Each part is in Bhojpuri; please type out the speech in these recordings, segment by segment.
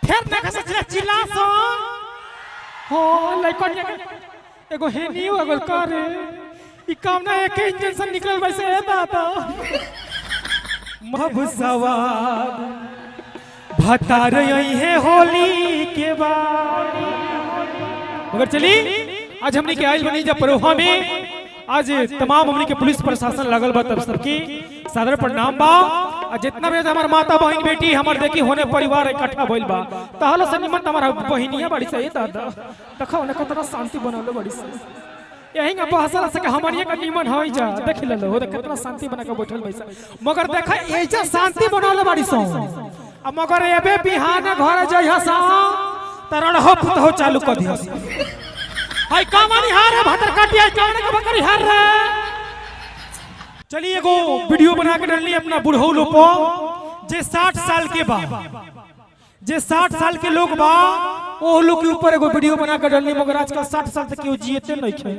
फिर देखा से चिल्ला सो हो लइकन एगो हेनियो एगो करे ई काम ना एक इंजन से निकल वैसे है दादा महबूसवाद भता रही है होली के बाद। मगर चली आज हमने के आइल बनी जब परोहा में आज तमाम हमने के पुलिस प्रशासन लगल बा तब सबकी सादर प्रणाम बा। जितना भी हमार माता बहन बेटी हमार देखी होने परिवार इकट्ठा भइल बा तहलो से निमन हमारा बहनिया बड़ी से दादा देखो ने कितना शांति बनल बड़ी से यही ना बहसल से हमारी का निमन होई जा देख ले लो कितना शांति बना के बैठल बैसा मगर देखा एजा शांति बनल बड़ी सो अब मगर एबे बिहान घर जइहा सा तरड़ हो चालू कर दिया हाय कामानी हार है भातर काटिया कामने का बकरी हार रे। चलिए एगो वीडियो बना के डालनी अपना बुढ़ऊ लोग को जे 60 साल के बा जे 60 साल के लोग बा ओ लोग के ऊपर एगो वीडियो बना के डालनी मगर आजकल 60 साल तक केहू जियते नहीं खे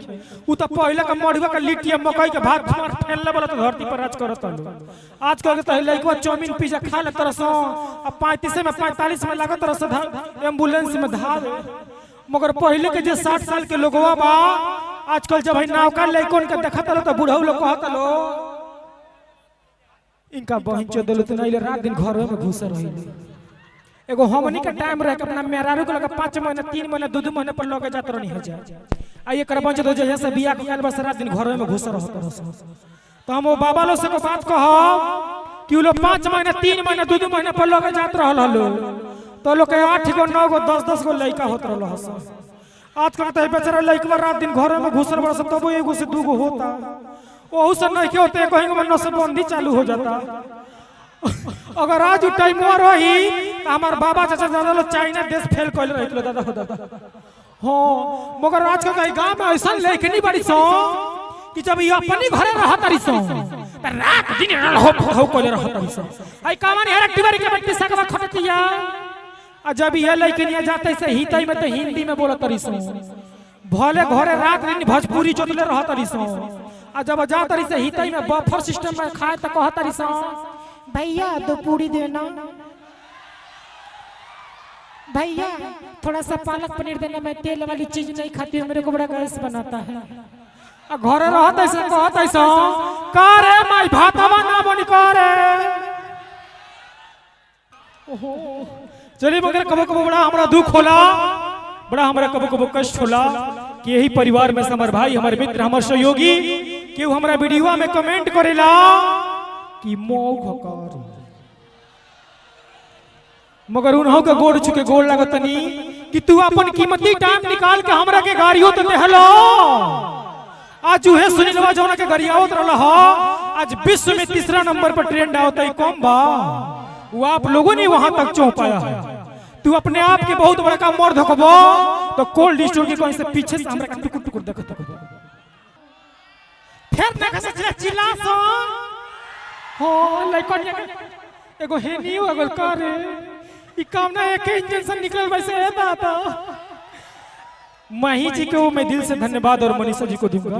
उ त पहले का मड़ुआ का लिट्टी मकई के भात मार फैलले वाला तो धरती पर राज करत हलो आजकल के त लइकवा चाउमीन पिज्जा खा ले तरस अब 35 में 45 में लागत तरस एम्बुलेंस में धार मगर पहले के जे 60 साल के लोगवा बा आजकल जब नावका लइकन के देखत लो तो बुढ़ऊ लोग कहत लो इनका बहन चोदल तो नहीं रात दिन घर में घुस रही एगो हमनी का टाइम रहे अपना मेहरारू के लगा 5 महीने 3 महीने 2 महीने पर लगे जात रहनी हो जाए आ ये कर बंच दो जैसे बियाह के काल बस रात दिन घर में घुस रहत तो हम वो बाबा लोग से को बात कहब कि उ लोग 5 महीने 3 महीने 2 महीने पर लगे जात रहल हलो तो लोग के 8 गो 9 गो 10 गो लइका होत रहल हस आजकल तो बेचारा लइकवा रात दिन घर में घुसल बस तब एगो से 2 गो होता ओहू से नहीं के होते कहीं में नसबंदी चालू हो जाता। अगर आज टाइम रही हमार बाबा चाचा दादा लोग चाइना देश फेल कर रही दादा हो दादा हाँ मगर आज के गांव में ऐसा लेखनी बड़ी सो कि जब ये अपनी घरे रहत रही सो रात दिन हो कर रहत रही सो आई कामन हर टिबरी के बट्टी सकवा खटतिया आ जब ये लेखनिया जाते से हितई में तो हिंदी में बोलत रही सो भले घरे रात दिन भोजपुरी चोतले रहत रही सो आ जब जात रही से हितई में बफर सिस्टम में खाए त कहत रही सो भैया 2 पूरी देना भैया थोड़ा सा पालक पनीर देना मैं तेल वाली चीज नहीं खाती हूँ मेरे को बड़ा गैस बनाता है घर रहत ऐसे कहत ऐसा का रे माई भातवा ना बनी का रे ओहो चलिए मगर कबो कबो बड़ा हमरा दुख होला बड़ा हमरा कबो कबो कष्ट होला कि यही परिवार में से हमारे भाई हमारे मित्र हमारे सहयोगी केहू हमरा वीडियो में कमेंट करेला कि मौख कर मगर उन्हों के गोड़ छुके गोड़ लगतनी कि तू अपन कीमती टाइम निकाल के हमरा के गाड़ियों तो देहलो आज उहे सुनिलवा जौना के गरियावत रहल ह आज विश्व में 3रा नंबर पर ट्रेंड आवत है कम बा वो आप लोगों ने वहां तक चौं पाया है तू अपने आप के बहुत बड़ा का मर्द होकबो तो कोल्ड स्टोर के कहीं से पीछे से हमरा के टुकुर टुकुर देखत होकबो फिर देखा से चिल्ला सो हो लइकन एगो हेनियो एगो करे ई काम ना एक इंजन से निकल वैसे है दादा माही जी को मैं दिल से धन्यवाद और मनीषा जी को दूंगा।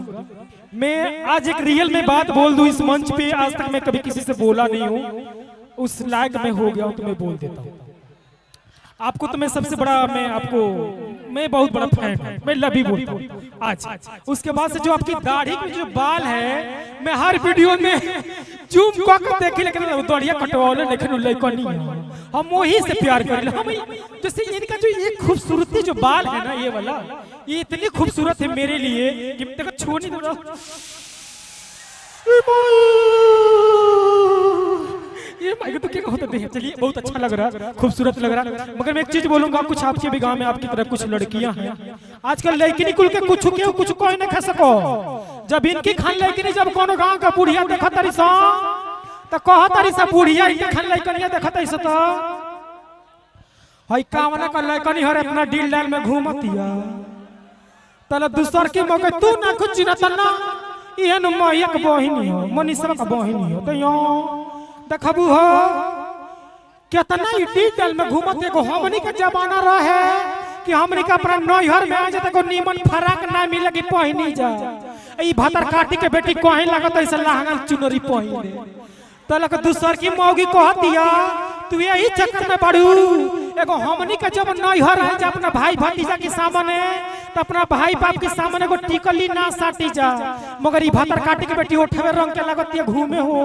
मैं आज एक रियल में बात बोल दूं इस मंच पे आज तक मैं कभी किसी से बोला नहीं हूं उस लायक मैं हो गया हूं तो मैं बोल देता हूं आपको तो मैं सबसे बड़ा मैं बहुत बड़ा फैन हूं मैं लवी बोलता हूं आज उसके बाद से जो आपकी दाढ़ी के जो बाल है मैं हर वीडियो में जूम करके देखी लेकिन दाढ़िया कटवाले लेकिन लइकनी हम वही से प्यार करें हम जैसे इनका जो ये खूबसूरती जो बाल है ना ये वाला ये इतनी खूबसूरत है मेरे लिए कि तक छू नहीं दो ये माइक तो क्या होता है चलिए बहुत अच्छा लग रहा है खूबसूरत लग रहा है मगर मैं एक चीज बोलूंगा कुछ आपके भी गांव में आपकी तरह कुछ लड़कियां हैं आजकल लड़की कुल के कुछ कोई नहीं खा सको जब इनकी खान लड़की जब कोनो गांव का बुढ़िया देखा तरी सा तो कह तरी सा बुढ़िया इनके खान लड़कनिया देखा तरी सा तो हई कामना का लड़कनी हर अपना डील डाल में घूमतिया तले दूसर के मौके तू ना कुछ चिन्ह तना ये न मैया का बहिनी हो मनीषा का बहिनी हो तो यो देखबू हो कितना डिजिटल में घूमत एगो हमनी के जमाना रहे कि हमनी का अपना नैहर में आ जाते को नीमन फराक ना मिले कि पहिनी जा ई भातर काटी के बेटी कहीं लागत ऐसे लहंगा चुनरी पहिने तलक दूसर की मौगी कहतिया तू यही चक्कर में पड़ू एगो हमनी के जब नैहर है जा अपना भाई भतीजा के सामने तो अपना भाई बाप के सामने एगो टिकली ना साटी जा मगर ई भातर काटी के बेटी उठवे रंग के लगत घूमे हो